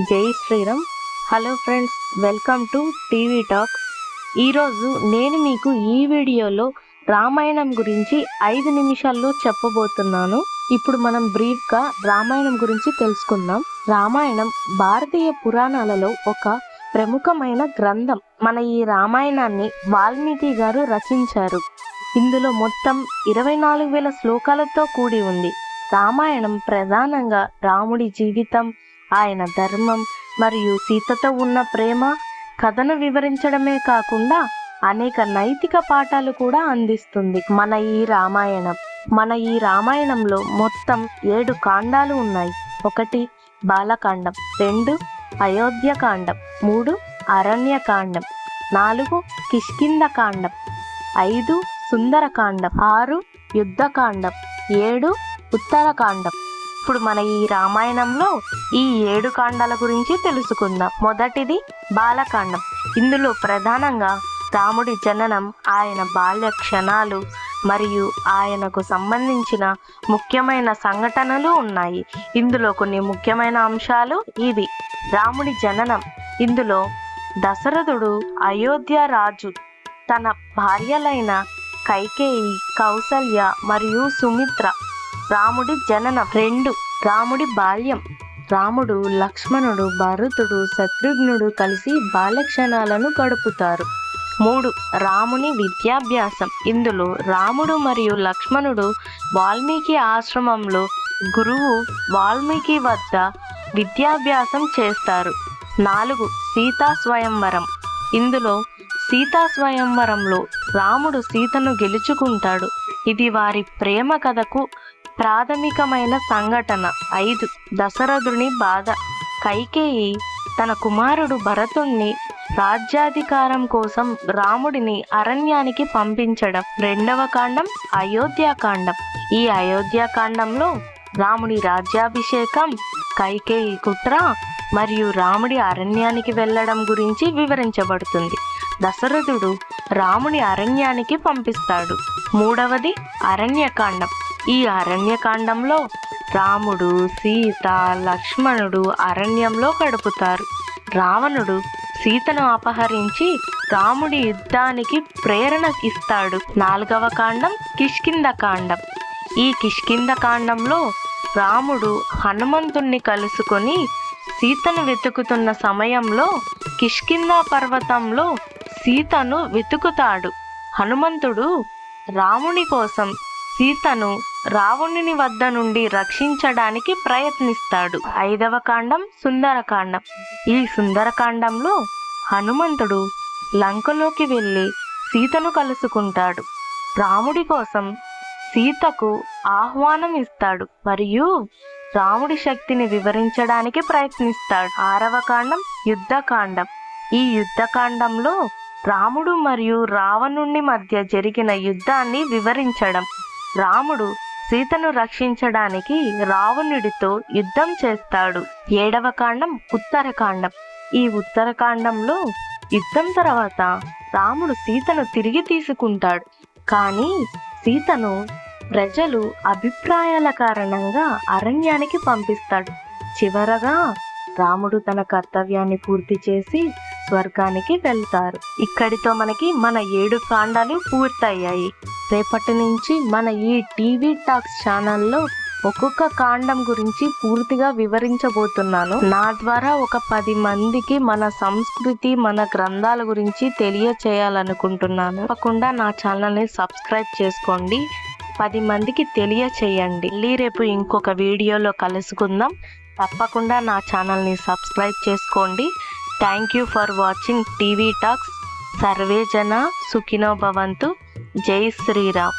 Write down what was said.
జై Shri Ram. Hello friends, welcome to TV talks. ఈరోజు నేను మీకు ఈ వీడియోలో రామాయణం గురించి 5 నిమిషాల్లో చెప్పబోతున్నాను. ఇప్పుడు మనం బ్రీఫ్గా రామాయణం గురించి తెలుసుకుందాం. రామాయణం భారతీయ పురాణాలలో ఒక ప్రముఖమైన గ్రంథం. మన ఈ రామాయణాన్ని వాల్మీకి గారు రచించారు. ఇందులో మొత్తం 24,000 శ్లోకాలతో కూడి ఉంది. రామాయణం ప్రధానంగా రాముడి జీవితం, ఆయన ధర్మం మరియు సీతతో ఉన్న ప్రేమ కథను వివరించడమే కాకుండా అనేక నైతిక పాఠాలు కూడా అందిస్తుంది. మన ఈ రామాయణంలో మొత్తం 7 కాండాలు ఉన్నాయి. 1 బాలకాండం, 2 అయోధ్యకాండం, 3 అరణ్యకాండం, 4 కిష్కింధకాండం, 5 సుందరకాండం, 6 యుద్ధకాండం, 7 ఉత్తరకాండం. ఇప్పుడు మన ఈ రామాయణంలో ఈ 7 కాండాల గురించి తెలుసుకుందాం. మొదటిది బాలకాండం. ఇందులో ప్రధానంగా రాముడి జననం, ఆయన బాల్య క్షణాలు మరియు ఆయనకు సంబంధించిన ముఖ్యమైన సంఘటనలు ఉన్నాయి. ఇందులో కొన్ని ముఖ్యమైన అంశాలు ఇవి. రాముడి జననం. ఇందులో దశరథుడు అయోధ్య రాజు తన భార్యలైన కైకేయి, కౌసల్య మరియు సుమిత్ర. రాముడి జననం. 2 రాముడి బాల్యం. రాముడు, లక్ష్మణుడు, భరతుడు, శత్రుఘ్నుడు కలిసి బాల్యక్షణాలను గడుపుతారు. 3 రాముని విద్యాభ్యాసం. ఇందులో రాముడు మరియు లక్ష్మణుడు వాల్మీకి ఆశ్రమంలో గురువు వాల్మీకి వద్ద విద్యాభ్యాసం చేస్తారు. 4 సీతా స్వయంవరం. ఇందులో సీతా స్వయంవరంలో రాముడు సీతను గెలుచుకుంటాడు. ఇది వారి ప్రేమ కథకు ప్రాథమికమైన సంఘటన. 5 దశరథుని బాధ. కైకేయి తన కుమారుడు భరతుణ్ణి రాజ్యాధికారం కోసం రాముడిని అరణ్యానికి పంపించడం. 2వ కాండం అయోధ్యకాండం. ఈ అయోధ్యకాండంలో రాముడి రాజ్యాభిషేకం, కైకేయి కుట్ర మరియు రాముడి అరణ్యానికి వెళ్ళడం గురించి వివరించబడుతుంది. దశరథుడు రాముడి అరణ్యానికి పంపిస్తాడు. 3వది అరణ్యకాండం. ఈ అరణ్యకాండంలో రాముడు, సీత, లక్ష్మణుడు అరణ్యంలో గడుపుతారు. రావణుడు సీతను అపహరించి రాముడి యుద్ధానికి ప్రేరణ ఇస్తాడు. 4వ కాండం కిష్కింధకాండం. ఈ కిష్కింధకాండంలో రాముడు హనుమంతుణ్ణి కలుసుకొని సీతను వెతుకుతున్న సమయంలో కిష్కింధ పర్వతంలో సీతను వెతుకుతాడు. హనుమంతుడు రాముని కోసం సీతను రావణుని వద్ద నుండి రక్షించడానికి ప్రయత్నిస్తాడు. 5వ కాండం సుందరకాండం. ఈ సుందరకాండంలో హనుమంతుడు లంకలోకి వెళ్ళి సీతను కలుసుకుంటాడు. రాముడి కోసం సీతకు ఆహ్వానం ఇస్తాడు మరియు రాముడి శక్తిని వివరించడానికి ప్రయత్నిస్తాడు. 6వ కాండం యుద్ధకాండం. ఈ యుద్ధకాండంలో రాముడు మరియు రావణుని మధ్య జరిగిన యుద్ధాన్ని వివరించడం. రాముడు సీతను రక్షించడానికి రావణుడితో యుద్ధం చేస్తాడు. 7వ కాండం ఉత్తరకాండం. ఈ ఉత్తరకాండంలో యుద్ధం తర్వాత రాముడు సీతను తిరిగి తీసుకుంటాడు. కానీ సీతను ప్రజలు అభిప్రాయాల కారణంగా అరణ్యానికి పంపిస్తాడు. చివరగా రాముడు తన కర్తవ్యాన్ని పూర్తి చేసి స్వర్గానికి వెళ్తారు. ఇక్కడితో మనకి మన 7 కాండాలు పూర్తయ్యాయి. రేపటి నుంచి మన ఈ టీవీ టాక్స్ ఛానల్లో ఒక్కొక్క కాండం గురించి పూర్తిగా వివరించబోతున్నాను. నా ద్వారా ఒక 10 మందికి మన సంస్కృతి, మన గ్రంథాల గురించి తెలియచేయాలనుకుంటున్నాను. తప్పకుండా నా ఛానల్ని సబ్స్క్రైబ్ చేసుకోండి, 10 మందికి తెలియచేయండి. మళ్ళీ రేపు ఇంకొక వీడియోలో కలుసుకుందాం. తప్పకుండా నా ఛానల్ని సబ్స్క్రైబ్ చేసుకోండి. Thank you for watching TV talks. Survey జన సుఖినో భవంతు. జై శ్రీరామ్.